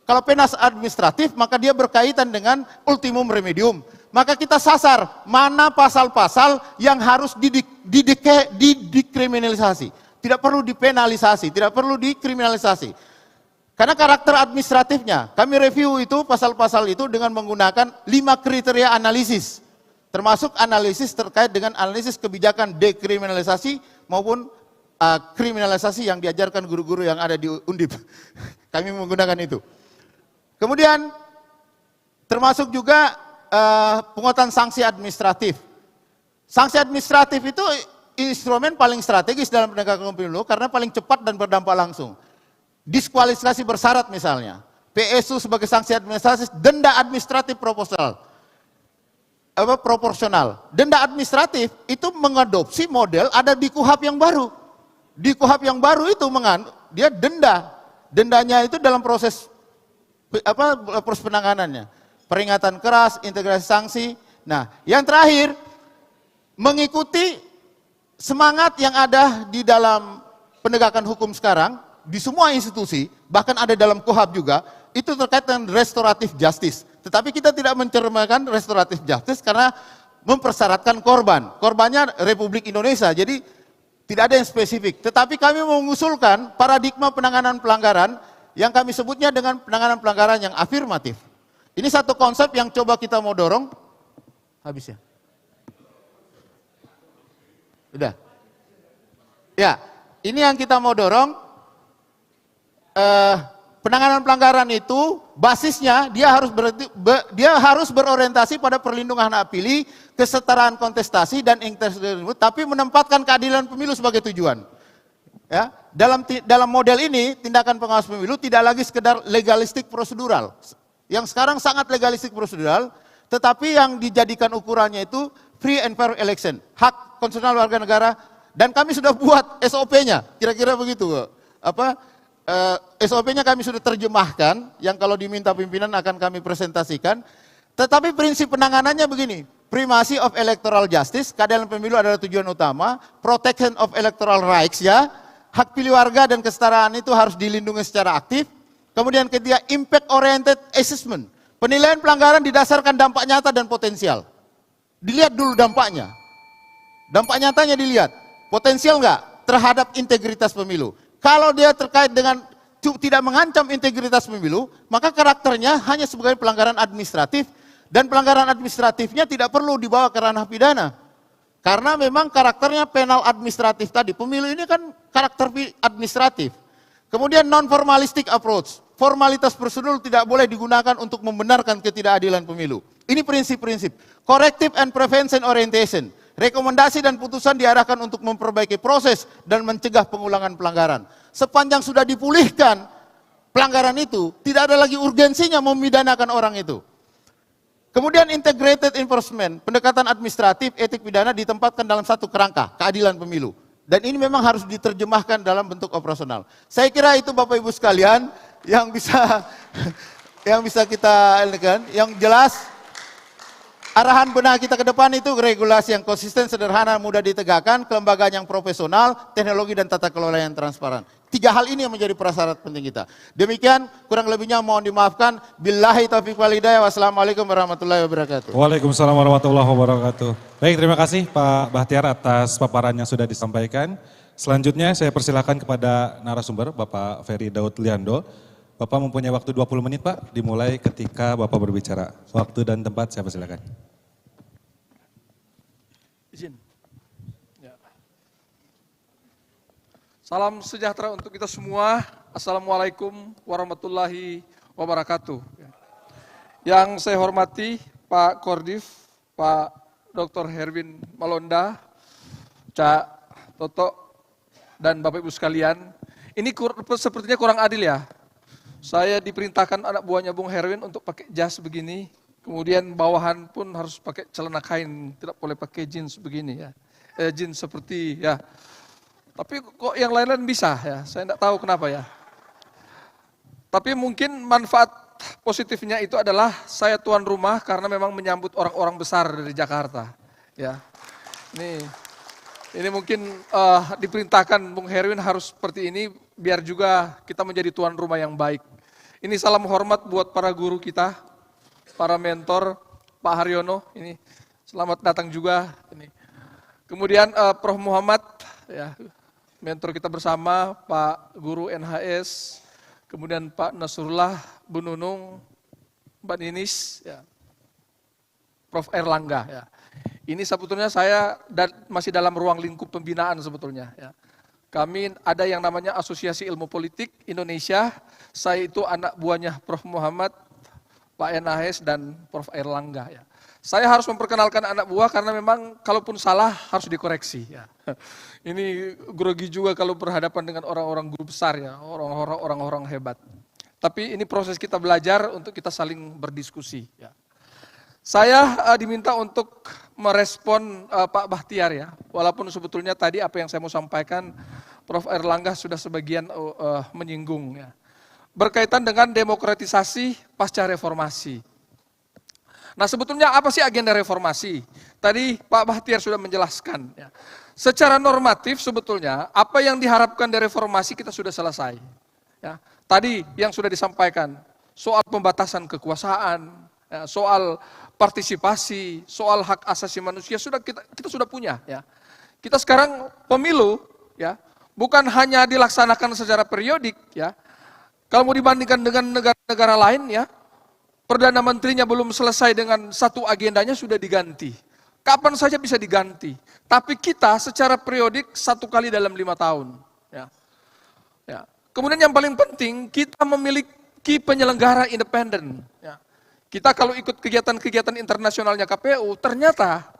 Kalau penal administratif maka dia berkaitan dengan ultimum remedium. Maka kita sasar mana pasal-pasal yang harus dikriminalisasi. Tidak perlu dipenalisasi, tidak perlu dikriminalisasi. Karena karakter administratifnya, kami review itu pasal-pasal itu dengan menggunakan 5 kriteria analisis. Termasuk analisis terkait dengan analisis kebijakan dekriminalisasi maupun kriminalisasi yang diajarkan guru-guru yang ada di Undip. Kami menggunakan itu. Kemudian termasuk juga penguatan sanksi administratif. Sanksi administratif itu instrumen paling strategis dalam penegakan pemilu karena paling cepat dan berdampak langsung. Diskualifikasi bersyarat misalnya, PSU sebagai sanksi administratif, denda administratif proporsional. Denda administratif itu mengadopsi model ada di KUHP yang baru. Di KUHP yang baru itu dia dendanya itu dalam proses penanganannya. Peringatan keras, integrasi sanksi. Nah, yang terakhir, mengikuti semangat yang ada di dalam penegakan hukum sekarang, di semua institusi, bahkan ada dalam KUHP juga, itu terkait dengan restoratif justice. Tetapi kita tidak mencerminkan restoratif justice karena mempersyaratkan korban. Korbannya Republik Indonesia, jadi tidak ada yang spesifik. Tetapi kami mengusulkan paradigma penanganan pelanggaran yang kami sebutnya dengan penanganan pelanggaran yang afirmatif. Ini satu konsep yang coba kita mau dorong. Habis ya? Udah? Ya, ini yang kita mau dorong. Penanganan pelanggaran itu basisnya dia harus berorientasi pada perlindungan hak pilih, kesetaraan kontestasi dan integritas, tapi menempatkan keadilan pemilu sebagai tujuan. Ya, dalam model ini tindakan pengawas pemilu tidak lagi sekedar legalistik prosedural. Yang sekarang sangat legalistik prosedural, tetapi yang dijadikan ukurannya itu free and fair election, hak konstitusional warga negara, dan kami sudah buat SOP-nya, kira-kira begitu. SOP-nya kami sudah terjemahkan, yang kalau diminta pimpinan akan kami presentasikan. Tetapi prinsip penanganannya begini, primacy of electoral justice, keadilan pemilu adalah tujuan utama, protection of electoral rights ya, hak pilih warga dan kesetaraan itu harus dilindungi secara aktif. Kemudian ketiga, impact oriented assessment. Penilaian pelanggaran didasarkan dampak nyata dan potensial. Dilihat dulu dampaknya. Dampak nyatanya dilihat. Potensial enggak terhadap integritas pemilu. Kalau dia terkait dengan tidak mengancam integritas pemilu, maka karakternya hanya sebagai pelanggaran administratif. Dan pelanggaran administratifnya tidak perlu dibawa ke ranah pidana. Karena memang karakternya penal administratif tadi. Pemilu ini kan karakter administratif. Kemudian non-formalistic approach. Formalitas prosedur tidak boleh digunakan untuk membenarkan ketidakadilan pemilu. Ini prinsip-prinsip. Corrective and prevention orientation. Rekomendasi dan putusan diarahkan untuk memperbaiki proses dan mencegah pengulangan pelanggaran. Sepanjang sudah dipulihkan pelanggaran itu, tidak ada lagi urgensinya memidanakan orang itu. Kemudian integrated enforcement, pendekatan administratif, etik pidana ditempatkan dalam satu kerangka, keadilan pemilu. Dan ini memang harus diterjemahkan dalam bentuk operasional. Saya kira itu Bapak Ibu sekalian yang bisa kita elekan. Yang jelas arahan benar kita ke depan itu regulasi yang konsisten, sederhana, mudah ditegakkan, kelembagaan yang profesional, teknologi dan tata kelola yang transparan. 3 hal ini yang menjadi prasyarat penting kita. Demikian, kurang lebihnya mohon dimaafkan. Billahi taufiq wal hidayah. Wassalamualaikum warahmatullahi wabarakatuh. Waalaikumsalam warahmatullahi wabarakatuh. Baik, terima kasih Pak Bahtiar atas paparan yang sudah disampaikan. Selanjutnya saya persilakan kepada narasumber Bapak Ferry Daud Liando. Bapak mempunyai waktu 20 menit Pak, dimulai ketika Bapak berbicara. Waktu dan tempat saya persilakan. Izin. Ya. Salam sejahtera untuk kita semua. Assalamualaikum warahmatullahi wabarakatuh. Yang saya hormati Pak Kordif, Pak Dr. Herwin Malonda, Cak Toto, dan Bapak Ibu sekalian. Ini sepertinya kurang adil ya. Saya diperintahkan anak buahnya Bung Herwin untuk pakai jas begini, kemudian bawahan pun harus pakai celana kain, tidak boleh pakai jeans begini ya. Jeans seperti ya. Tapi kok yang lain-lain bisa ya, saya tidak tahu kenapa ya. Tapi mungkin manfaat positifnya itu adalah saya tuan rumah karena memang menyambut orang-orang besar dari Jakarta. Ya, ini mungkin diperintahkan Bung Herwin harus seperti ini biar juga kita menjadi tuan rumah yang baik. Ini salam hormat buat para guru kita, para mentor, Pak Haryono. Ini selamat datang juga. Ini. Kemudian Prof Muhammad, ya, mentor kita bersama, Pak Guru NHS. Kemudian Pak Nasrullah, Bu Nunung, Mbak Ninis, ya. Prof Erlangga. Ya. Ini sebetulnya saya masih dalam ruang lingkup pembinaan sebetulnya. Ya. Kami ada yang namanya Asosiasi Ilmu Politik Indonesia, saya itu anak buahnya Prof Muhammad, Pak NHS, dan Prof Erlangga. Ya. Saya harus memperkenalkan anak buah karena memang kalaupun salah harus dikoreksi. Ya. Ini grogi juga kalau berhadapan dengan orang-orang guru besar ya, orang-orang hebat. Tapi ini proses kita belajar untuk kita saling berdiskusi. Ya. Saya diminta untuk merespon Pak Bahtiar ya, walaupun sebetulnya tadi apa yang saya mau sampaikan Prof Erlangga sudah sebagian menyinggung ya. Berkaitan dengan demokratisasi pasca reformasi. Nah sebetulnya apa sih agenda reformasi? Tadi Pak Bahtiar sudah menjelaskan. Ya. Secara normatif sebetulnya apa yang diharapkan dari reformasi kita sudah selesai. Ya. Tadi yang sudah disampaikan soal pembatasan kekuasaan, ya, soal partisipasi, soal hak asasi manusia sudah kita sudah punya. Ya. Kita sekarang pemilu, ya, bukan hanya dilaksanakan secara periodik. Ya. Kalau mau dibandingkan dengan negara-negara lain, ya. Perdana Menterinya belum selesai dengan satu agendanya sudah diganti. Kapan saja bisa diganti. Tapi kita secara periodik 1 kali dalam 5 tahun. Ya. Ya. Kemudian yang paling penting kita memiliki penyelenggara independen. Ya. Kita kalau ikut kegiatan-kegiatan internasionalnya KPU ternyata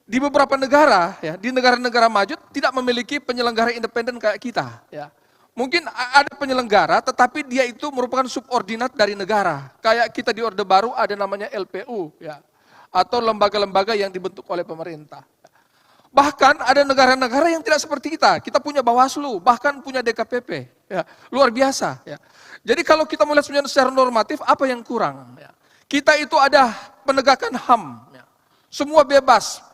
di beberapa negara, ya, di negara-negara maju tidak memiliki penyelenggara independen kayak kita. Ya. Mungkin ada penyelenggara tetapi dia itu merupakan subordinat dari negara. Kayak kita di Orde Baru ada namanya LPU. Ya. Atau lembaga-lembaga yang dibentuk oleh pemerintah. Bahkan ada negara-negara yang tidak seperti kita. Kita punya Bawaslu, bahkan punya DKPP. Ya. Luar biasa. Ya. Jadi kalau kita melihat secara normatif apa yang kurang. Ya. Kita itu ada penegakan HAM. Ya. Semua bebas.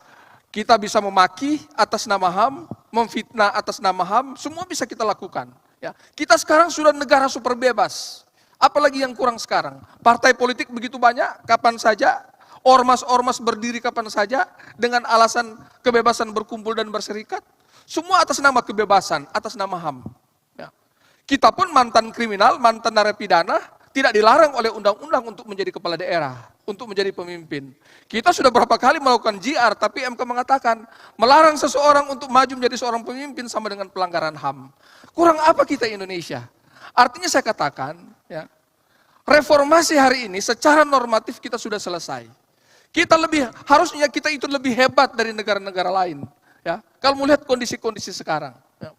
Kita bisa memaki atas nama HAM, memfitnah atas nama HAM, semua bisa kita lakukan. Ya. Kita sekarang sudah negara super bebas. Apalagi yang kurang sekarang? Partai politik begitu banyak, kapan saja. Ormas-ormas berdiri kapan saja dengan alasan kebebasan berkumpul dan berserikat. Semua atas nama kebebasan, atas nama HAM. Ya. Kita pun mantan kriminal, mantan narapidana, tidak dilarang oleh undang-undang untuk menjadi kepala daerah, untuk menjadi pemimpin. Kita sudah berapa kali melakukan JR, tapi MK mengatakan melarang seseorang untuk maju menjadi seorang pemimpin sama dengan pelanggaran HAM. Kurang apa kita Indonesia? Artinya saya katakan, ya, reformasi hari ini secara normatif kita sudah selesai. Harusnya kita itu lebih hebat dari negara-negara lain. Ya, kalau melihat kondisi-kondisi sekarang. Ya.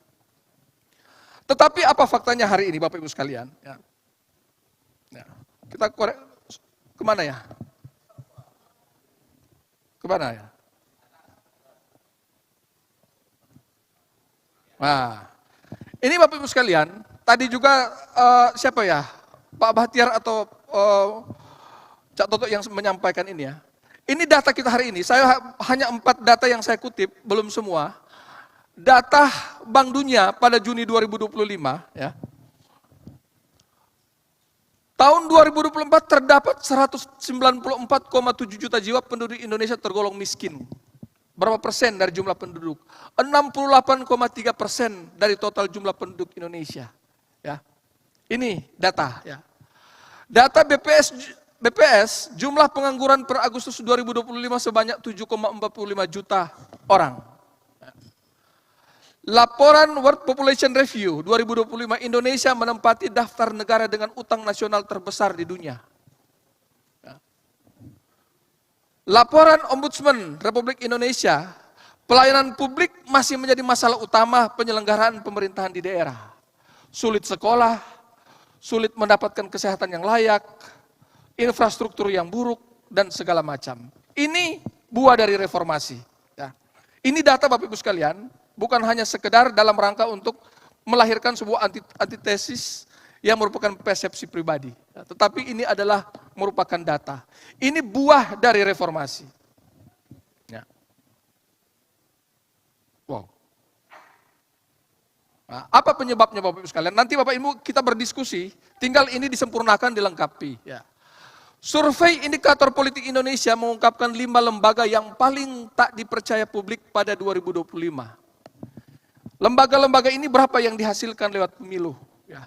Tetapi apa faktanya hari ini Bapak Ibu sekalian? Ya. Ya. Kita korek, kemana ya? Kemana ya? Nah, ini Bapak Ibu sekalian, tadi juga siapa ya? Pak Bahtiar atau Cak Toto yang menyampaikan ini ya. Ini data kita hari ini, saya hanya 4 data yang saya kutip, belum semua. Data Bank Dunia pada Juni 2025 ya. Tahun 2024 terdapat 194,7 juta jiwa penduduk Indonesia tergolong miskin. Berapa persen dari jumlah penduduk? 68,3% dari total jumlah penduduk Indonesia. Ya. Ini data ya. Data BPS, jumlah pengangguran per Agustus 2025 sebanyak 7,45 juta orang. Laporan World Population Review 2025, Indonesia menempati daftar negara dengan utang nasional terbesar di dunia. Laporan Ombudsman Republik Indonesia, pelayanan publik masih menjadi masalah utama penyelenggaraan pemerintahan di daerah. Sulit sekolah, sulit mendapatkan kesehatan yang layak, infrastruktur yang buruk, dan segala macam. Ini buah dari reformasi. Ya. Ini data Bapak Ibu sekalian, bukan hanya sekedar dalam rangka untuk melahirkan sebuah antitesis yang merupakan persepsi pribadi. Ya, tetapi ini adalah merupakan data. Ini buah dari reformasi. Ya. Wow. Nah, apa penyebabnya Bapak Ibu sekalian? Nanti Bapak Ibu kita berdiskusi, tinggal ini disempurnakan, dilengkapi. Ya. Survei Indikator Politik Indonesia mengungkapkan 5 lembaga yang paling tak dipercaya publik pada 2025. Lembaga-lembaga ini berapa yang dihasilkan lewat pemilu? Ya.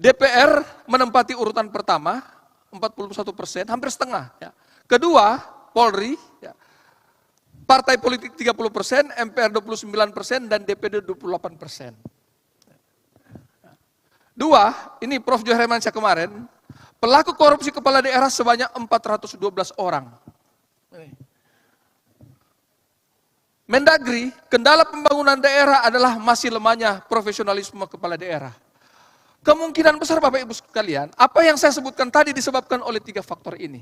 DPR menempati urutan pertama, 41%, hampir setengah. Ya. Kedua, Polri, ya. Partai politik 30%, MPR 29%, dan DPD 28%. Dua, ini Prof. Johar Hermansyah kemarin, pelaku korupsi kepala daerah sebanyak 412 orang. Mendagri, kendala pembangunan daerah adalah masih lemahnya profesionalisme kepala daerah. Kemungkinan besar Bapak Ibu sekalian, apa yang saya sebutkan tadi disebabkan oleh 3 faktor ini.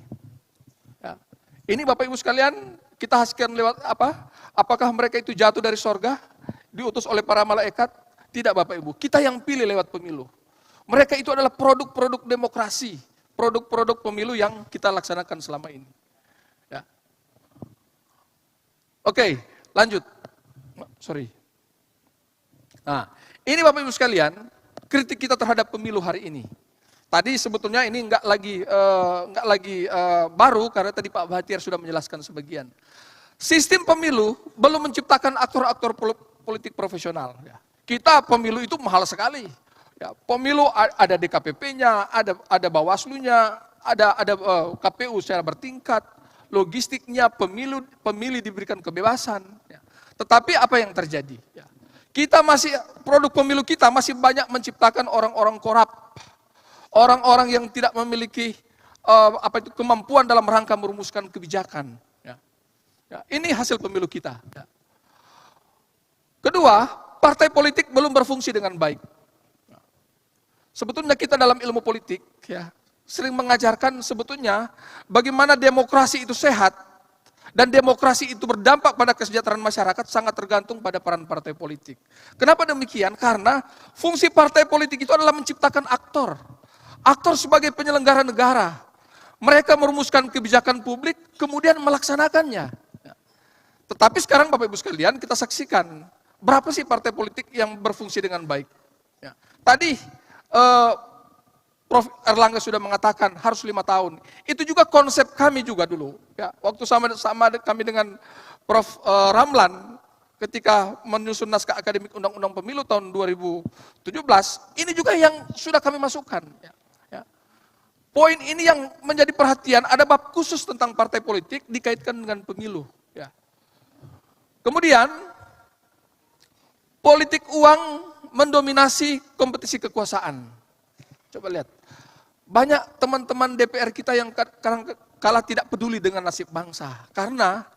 Ya. Ini Bapak Ibu sekalian, kita hasilkan lewat apa? Apakah mereka itu jatuh dari sorga, diutus oleh para malaikat? Tidak Bapak Ibu, kita yang pilih lewat pemilu. Mereka itu adalah produk-produk demokrasi, produk-produk pemilu yang kita laksanakan selama ini. Ya. Oke, lanjut. Sorry. Nah, ini Bapak Ibu sekalian, kritik kita terhadap pemilu hari ini. Tadi sebetulnya ini enggak lagi baru karena tadi Pak Bahtiar sudah menjelaskan sebagian. Sistem pemilu belum menciptakan aktor-aktor politik profesional. Ya. Kita pemilu itu mahal sekali. Ya, pemilu ada DKPP-nya, ada Bawaslu-nya, ada KPU secara bertingkat, logistiknya, pemilih diberikan kebebasan. Ya. Tetapi apa yang terjadi? Ya. Produk pemilu kita masih banyak menciptakan orang-orang korup, orang-orang yang tidak memiliki kemampuan dalam rangka merumuskan kebijakan. Ya. Ya, ini hasil pemilu kita. Ya. Kedua, partai politik belum berfungsi dengan baik. Sebetulnya kita dalam ilmu politik ya sering mengajarkan sebetulnya bagaimana demokrasi itu sehat dan demokrasi itu berdampak pada kesejahteraan masyarakat sangat tergantung pada peran partai politik. Kenapa demikian? Karena fungsi partai politik itu adalah menciptakan aktor. Aktor sebagai penyelenggara negara. Mereka merumuskan kebijakan publik kemudian melaksanakannya. Tetapi sekarang Bapak Ibu sekalian kita saksikan berapa sih partai politik yang berfungsi dengan baik. Ya. Tadi Prof. Erlangga sudah mengatakan harus 5 tahun. Itu juga konsep kami juga dulu. Ya, waktu sama kami dengan Prof. Ramlan ketika menyusun naskah akademik Undang-Undang Pemilu tahun 2017, ini juga yang sudah kami masukkan. Ya, ya. Poin ini yang menjadi perhatian, ada bab khusus tentang partai politik dikaitkan dengan pemilu. Ya. Kemudian, politik uang mendominasi kompetisi kekuasaan. Coba lihat. Banyak teman-teman DPR kita yang kalah tidak peduli dengan nasib bangsa. Karena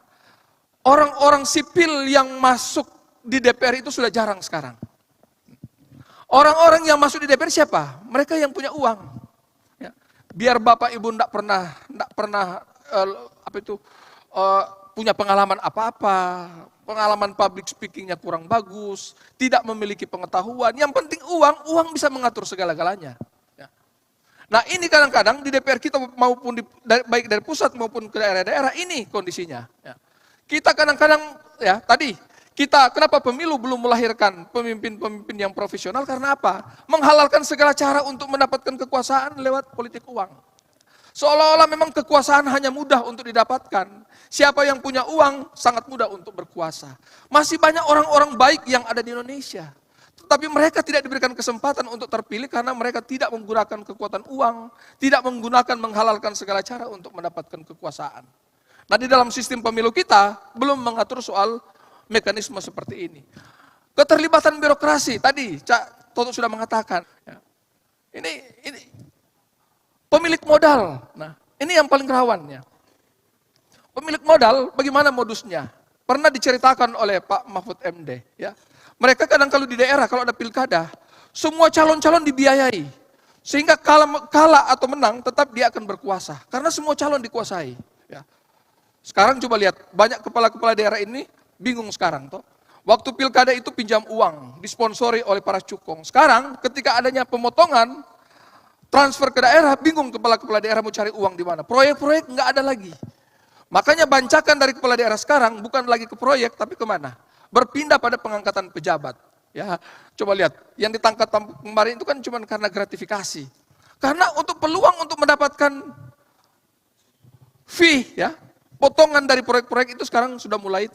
orang-orang sipil yang masuk di DPR itu sudah jarang sekarang. Orang-orang yang masuk di DPR siapa? Mereka yang punya uang. Ya. Biar Bapak Ibu tidak pernah punya pengalaman apa-apa, pengalaman public speakingnya kurang bagus, tidak memiliki pengetahuan. Yang penting uang bisa mengatur segala-galanya. Ya. Nah ini kadang-kadang di DPR kita maupun baik dari pusat maupun ke daerah-daerah ini kondisinya. Ya. Kita kadang-kadang ya tadi. Kenapa pemilu belum melahirkan pemimpin-pemimpin yang profesional? Karena apa? Menghalalkan segala cara untuk mendapatkan kekuasaan lewat politik uang. Seolah-olah memang kekuasaan hanya mudah untuk didapatkan. Siapa yang punya uang sangat mudah untuk berkuasa. Masih banyak orang-orang baik yang ada di Indonesia. Tetapi mereka tidak diberikan kesempatan untuk terpilih karena mereka tidak menggunakan kekuatan uang, tidak menghalalkan segala cara untuk mendapatkan kekuasaan. Nah di dalam sistem pemilu kita belum mengatur soal mekanisme seperti ini. Keterlibatan birokrasi, tadi Cak Toto sudah mengatakan. Ya. Ini pemilik modal. Nah, ini yang paling rawan ya. Pemilik modal, bagaimana modusnya? Pernah diceritakan oleh Pak Mahfud MD. Ya. Mereka kadang kalau di daerah, kalau ada pilkada, semua calon-calon dibiayai. Sehingga kalah atau menang, tetap dia akan berkuasa. Karena semua calon dikuasai. Ya. Sekarang coba lihat, banyak kepala-kepala daerah ini bingung sekarang toh. Waktu pilkada itu pinjam uang, disponsori oleh para cukong. Sekarang ketika adanya pemotongan, transfer ke daerah, bingung kepala-kepala daerah mau cari uang di mana. Proyek-proyek nggak ada lagi. Makanya bancakan dari kepala daerah sekarang bukan lagi ke proyek, tapi kemana? Berpindah pada pengangkatan pejabat. Ya, coba lihat, yang ditangkap kemarin itu kan cuma karena gratifikasi. Karena untuk peluang untuk mendapatkan fee, ya, potongan dari proyek-proyek itu sekarang sudah mulai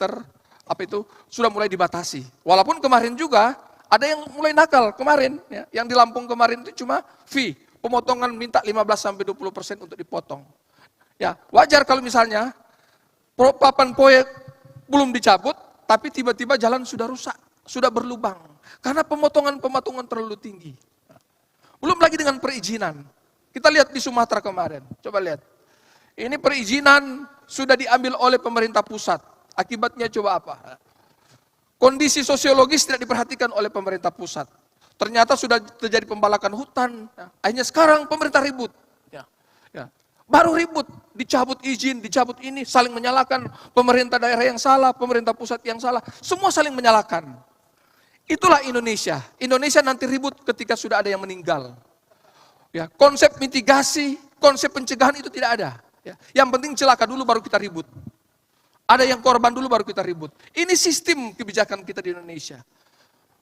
sudah mulai dibatasi. Walaupun kemarin juga ada yang mulai nakal kemarin, ya, yang di Lampung kemarin itu cuma fee, pemotongan minta 15-20% untuk dipotong. Ya, wajar kalau misalnya papan proyek belum dicabut, tapi tiba-tiba jalan sudah rusak, sudah berlubang, karena pemotongan terlalu tinggi. Belum lagi dengan perizinan. Kita lihat di Sumatera kemarin, coba lihat. Ini perizinan sudah diambil oleh pemerintah pusat. Akibatnya coba apa? Kondisi sosiologis tidak diperhatikan oleh pemerintah pusat. Ternyata sudah terjadi pembalakan hutan. Akhirnya sekarang pemerintah ribut. Ya. Baru ribut, dicabut izin, dicabut ini, saling menyalahkan pemerintah daerah yang salah, pemerintah pusat yang salah. Semua saling menyalahkan. Itulah Indonesia. Indonesia nanti ribut ketika sudah ada yang meninggal. Ya, konsep mitigasi, konsep pencegahan itu tidak ada. Ya. Yang penting celaka dulu baru kita ribut. Ada yang korban dulu baru kita ribut. Ini sistem kebijakan kita di Indonesia.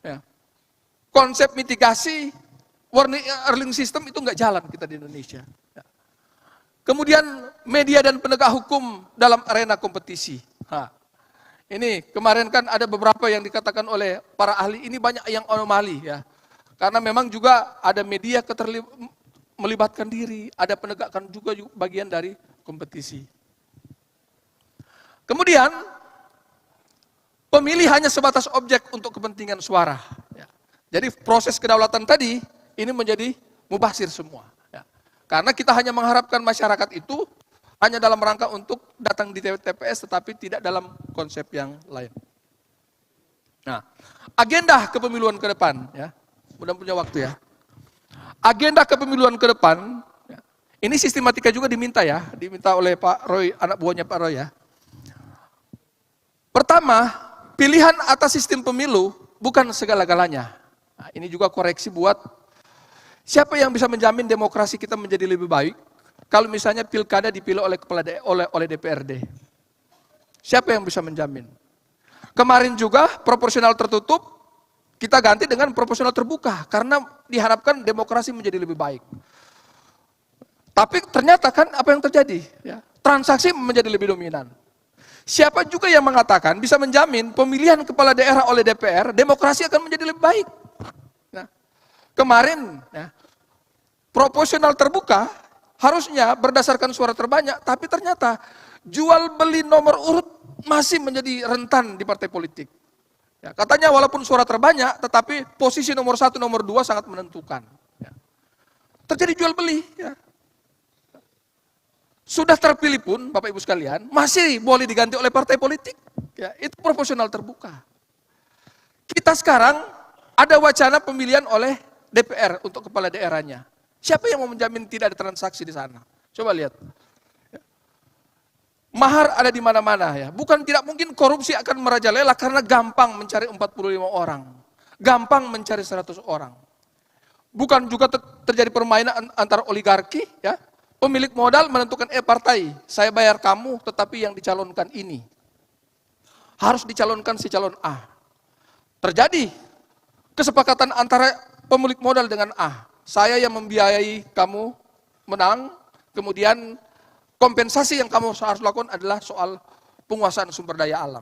Ya. Konsep mitigasi, warning system itu nggak jalan kita di Indonesia. Ya. Kemudian media dan penegak hukum dalam arena kompetisi. Ini kemarin kan ada beberapa yang dikatakan oleh para ahli, ini banyak yang anomali ya. Karena memang juga ada media melibatkan diri, ada penegakan juga bagian dari kompetisi. Kemudian, pemilih hanya sebatas objek untuk kepentingan suara. Ya. Jadi proses kedaulatan tadi, ini menjadi mubazir semua. Ya. Karena kita hanya mengharapkan masyarakat itu hanya dalam rangka untuk datang di TPS, tetapi tidak dalam konsep yang lain. Nah, agenda kepemiluan ke depan, ya. Mudah punya waktu ya. Agenda kepemiluan ke depan, ya. Ini sistematika juga diminta oleh Pak Roy, anak buahnya Pak Roy ya. Pertama, pilihan atas sistem pemilu bukan segala-galanya. Nah, ini juga koreksi buat siapa yang bisa menjamin demokrasi kita menjadi lebih baik kalau misalnya pilkada dipilih oleh DPRD. Siapa yang bisa menjamin? Kemarin juga proporsional tertutup kita ganti dengan proporsional terbuka karena diharapkan demokrasi menjadi lebih baik. Tapi ternyata kan apa yang terjadi? Ya, transaksi menjadi lebih dominan. Siapa juga yang mengatakan bisa menjamin pemilihan kepala daerah oleh DPR, demokrasi akan menjadi lebih baik. Nah, kemarin ya, proporsional terbuka harusnya berdasarkan suara terbanyak, tapi ternyata jual beli nomor urut masih menjadi rentan di partai politik. Ya, katanya walaupun suara terbanyak, tetapi posisi nomor 1, nomor 2 sangat menentukan. Ya. Terjadi jual beli. Ya. sudah terpilih pun, Bapak Ibu sekalian, masih boleh diganti oleh partai politik. Ya, itu proporsional terbuka. Kita sekarang ada wacana pemilihan oleh DPR untuk kepala daerahnya. Siapa yang mau menjamin tidak ada transaksi di sana? Coba lihat. Mahar ada di mana-mana ya. Bukan tidak mungkin korupsi akan merajalela karena gampang mencari 45 orang. Gampang mencari 100 orang. Bukan juga terjadi permainan antara oligarki ya. Pemilik modal menentukan partai, saya bayar kamu tetapi yang dicalonkan ini. Harus dicalonkan si calon A. Terjadi kesepakatan antara pemilik modal dengan A. Saya yang membiayai kamu menang, kemudian kompensasi yang kamu harus lakukan adalah soal penguasaan sumber daya alam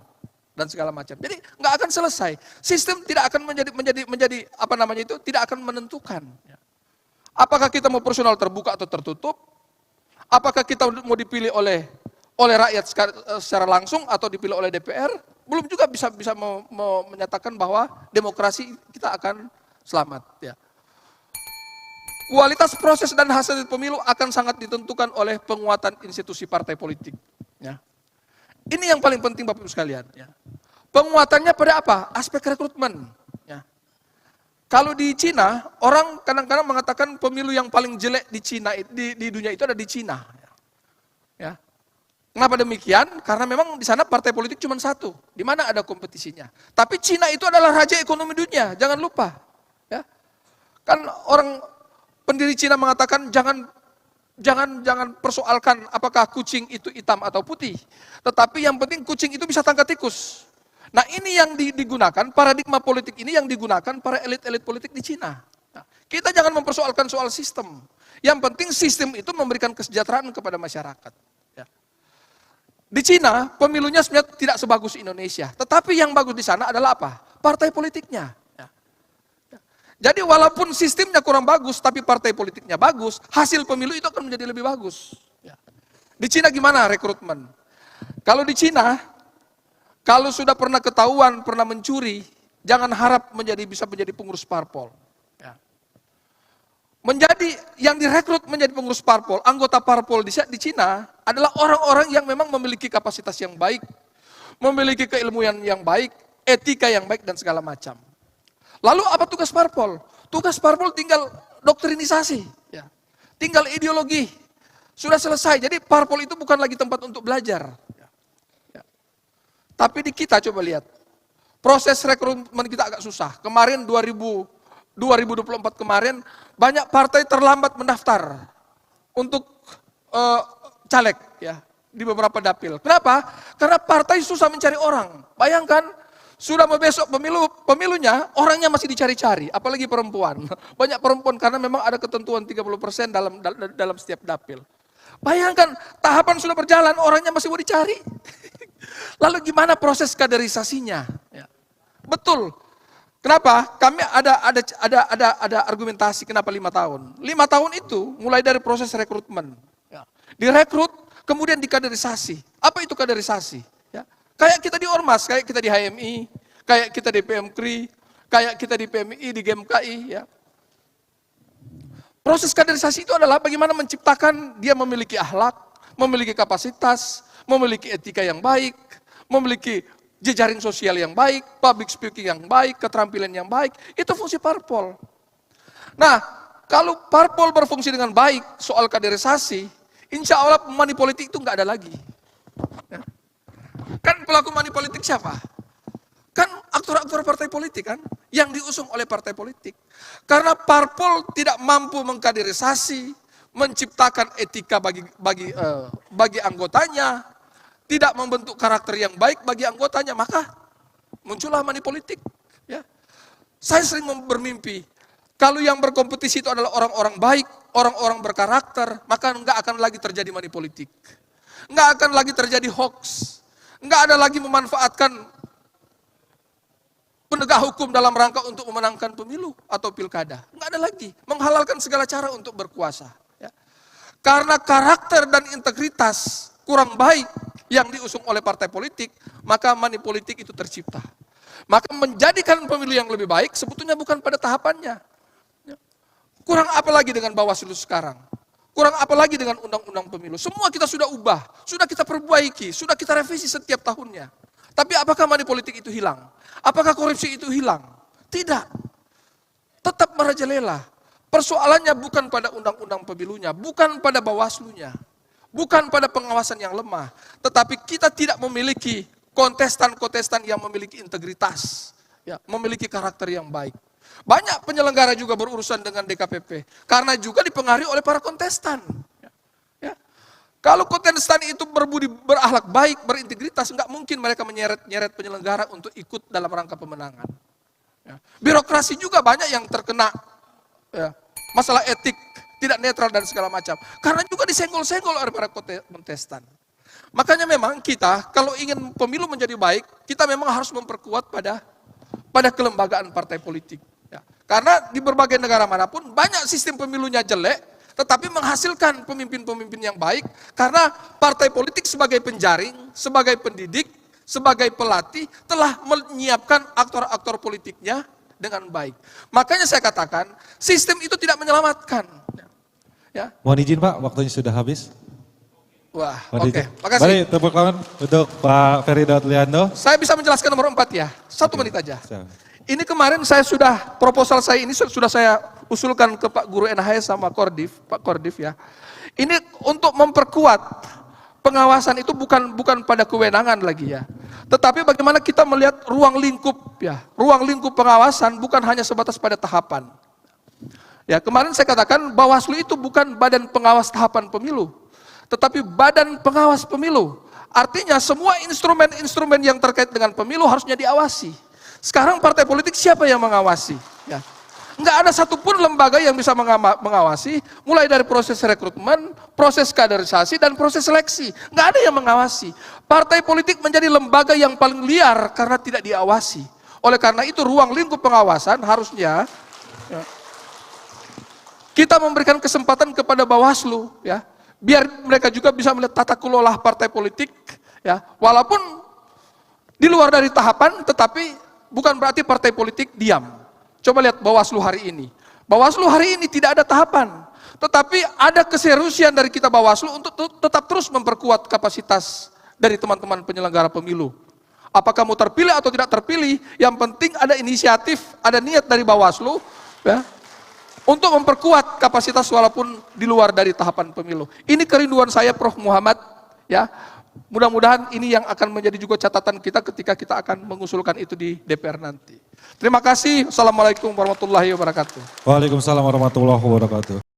dan segala macam. Jadi nggak akan selesai. Sistem tidak akan menjadi apa namanya itu tidak akan menentukan. Apakah kita mau proporsional terbuka atau tertutup? Apakah kita mau dipilih oleh rakyat secara langsung atau dipilih oleh DPR? Belum juga bisa menyatakan bahwa demokrasi kita akan selamat. Ya. Kualitas proses dan hasil pemilu akan sangat ditentukan oleh penguatan institusi partai politik. Ya. Ini yang paling penting Bapak Ibu sekalian. Ya. Penguatannya pada apa? Aspek rekrutmen. Ya. Kalau di Cina, orang kadang-kadang mengatakan pemilu yang paling jelek di Cina di dunia itu ada di Cina. Ya. Kenapa demikian? Karena memang di sana partai politik cuma satu, di mana ada kompetisinya. Tapi Cina itu adalah raja ekonomi dunia, jangan lupa. Ya. Kan orang pendiri Cina mengatakan jangan persoalkan apakah kucing itu hitam atau putih. Tetapi yang penting kucing itu bisa tangkap tikus. Nah ini yang digunakan, paradigma politik ini yang digunakan para elit-elit politik di Cina. Nah, kita jangan mempersoalkan soal sistem. Yang penting sistem itu memberikan kesejahteraan kepada masyarakat. Ya. Di Cina, pemilunya sebenarnya tidak sebagus Indonesia. Tetapi yang bagus di sana adalah apa? Partai politiknya. Ya. Ya. Jadi walaupun sistemnya kurang bagus, tapi partai politiknya bagus, hasil pemilu itu akan menjadi lebih bagus. Ya. Di Cina gimana rekrutmen? Kalau di Cina, kalau sudah pernah ketahuan, pernah mencuri, jangan harap bisa menjadi pengurus parpol. Ya. Menjadi yang direkrut menjadi pengurus parpol, anggota parpol di Cina adalah orang-orang yang memang memiliki kapasitas yang baik, memiliki keilmuan yang baik, etika yang baik dan segala macam. Lalu apa tugas parpol? Tugas parpol tinggal doktrinisasi, ya. Tinggal ideologi. Sudah selesai. Jadi parpol itu bukan lagi tempat untuk belajar. Tapi di kita coba lihat, proses rekrutmen kita agak susah. Kemarin 2024 kemarin, banyak partai terlambat mendaftar untuk caleg ya di beberapa dapil. Kenapa? Karena partai susah mencari orang. Bayangkan, sudah mau besok pemilunya, orangnya masih dicari-cari, apalagi perempuan. Banyak perempuan karena memang ada ketentuan 30% dalam setiap dapil. Bayangkan, tahapan sudah berjalan, orangnya masih mau dicari. Lalu gimana proses kaderisasinya? Ya. Betul. Kenapa? Kami ada argumentasi kenapa 5 tahun. 5 tahun itu mulai dari proses rekrutmen. Ya. Direkrut, kemudian dikaderisasi. Apa itu kaderisasi? Ya. Kayak kita di Ormas, kayak kita di HMI, kayak kita di PMKRI, kayak kita di PMI, di GMKI. Ya. Proses kaderisasi itu adalah bagaimana menciptakan dia memiliki akhlak, memiliki kapasitas, memiliki etika yang baik, memiliki jejaring sosial yang baik, public speaking yang baik, keterampilan yang baik, itu fungsi parpol. Nah, kalau parpol berfungsi dengan baik, soal kaderisasi, insya Allah money politik itu nggak ada lagi. Ya. Kan pelaku money politik siapa? Kan aktor-aktor partai politik kan, yang diusung oleh partai politik. Karena parpol tidak mampu mengkaderisasi, menciptakan etika bagi anggotanya, tidak membentuk karakter yang baik bagi anggotanya, maka muncullah money politik. Ya. Saya sering bermimpi, kalau yang berkompetisi itu adalah orang-orang baik, orang-orang berkarakter, maka enggak akan lagi terjadi money politik. Enggak akan lagi terjadi hoax. Enggak ada lagi memanfaatkan penegak hukum dalam rangka untuk memenangkan pemilu atau pilkada. Enggak ada lagi. Menghalalkan segala cara untuk berkuasa. Ya. Karena karakter dan integritas kurang baik yang diusung oleh partai politik, maka money politik itu tercipta. Maka menjadikan pemilu yang lebih baik sebetulnya bukan pada tahapannya. Kurang apa lagi dengan Bawaslu sekarang? Kurang apa lagi dengan undang-undang pemilu? Semua kita sudah ubah, sudah kita perbaiki, sudah kita revisi setiap tahunnya. Tapi apakah money politik itu hilang? Apakah korupsi itu hilang? Tidak. Tetap merajalela. Persoalannya bukan pada undang-undang pemilunya, bukan pada Bawaslunya, bukan pada pengawasan yang lemah, tetapi kita tidak memiliki kontestan-kontestan yang memiliki integritas, ya, memiliki karakter yang baik. Banyak penyelenggara juga berurusan dengan DKPP karena juga dipengaruhi oleh para kontestan. Ya. Kalau kontestan itu berbudi, berakhlak baik, berintegritas, nggak mungkin mereka menyeret-nyeret penyelenggara untuk ikut dalam rangka pemenangan. Ya. Birokrasi juga banyak yang terkena ya, masalah etik, tidak netral dan segala macam. Karena juga disenggol-senggol oleh para kontestan. Makanya memang kita kalau ingin pemilu menjadi baik, kita memang harus memperkuat pada kelembagaan partai politik. Ya. Karena di berbagai negara manapun banyak sistem pemilunya jelek, tetapi menghasilkan pemimpin-pemimpin yang baik karena partai politik sebagai penjaring, sebagai pendidik, sebagai pelatih telah menyiapkan aktor-aktor politiknya dengan baik. Makanya saya katakan sistem itu tidak menyelamatkan. Ya. Mohon izin Pak, waktunya sudah habis. Wah, Mohon oke. izin. Makasih. Mari tepuk tangan untuk Pak Ferry Daud Liando. Saya bisa menjelaskan nomor 4 ya. 1 menit aja. Siap. Ini kemarin saya sudah, proposal saya ini sudah saya usulkan ke Pak Guru NHS sama Pak Kordif ya. Ini untuk memperkuat pengawasan itu bukan pada kewenangan lagi ya. Tetapi bagaimana kita melihat ruang lingkup ya. Ruang lingkup pengawasan bukan hanya sebatas pada tahapan. Ya, kemarin saya katakan Bawaslu itu bukan badan pengawas tahapan pemilu, tetapi badan pengawas pemilu. Artinya semua instrumen-instrumen yang terkait dengan pemilu harusnya diawasi. Sekarang partai politik siapa yang mengawasi? Ya. Nggak ada satupun lembaga yang bisa mengawasi, mulai dari proses rekrutmen, proses kaderisasi, dan proses seleksi. Nggak ada yang mengawasi. Partai politik menjadi lembaga yang paling liar karena tidak diawasi. Oleh karena itu ruang lingkup pengawasan harusnya ya, kita memberikan kesempatan kepada Bawaslu, ya, biar mereka juga bisa melihat tata kelola partai politik, ya, walaupun di luar dari tahapan, tetapi bukan berarti partai politik diam. Coba lihat Bawaslu hari ini. Bawaslu hari ini tidak ada tahapan, tetapi ada keseriusan dari kita Bawaslu untuk tetap terus memperkuat kapasitas dari teman-teman penyelenggara pemilu. Apakah mau terpilih atau tidak terpilih, yang penting ada inisiatif, ada niat dari Bawaslu, ya, untuk memperkuat kapasitas walaupun di luar dari tahapan pemilu. Ini kerinduan saya Prof. Muhammad, ya. Mudah-mudahan ini yang akan menjadi juga catatan kita ketika kita akan mengusulkan itu di DPR nanti. Terima kasih. Assalamualaikum warahmatullahi wabarakatuh. Waalaikumsalam warahmatullahi wabarakatuh.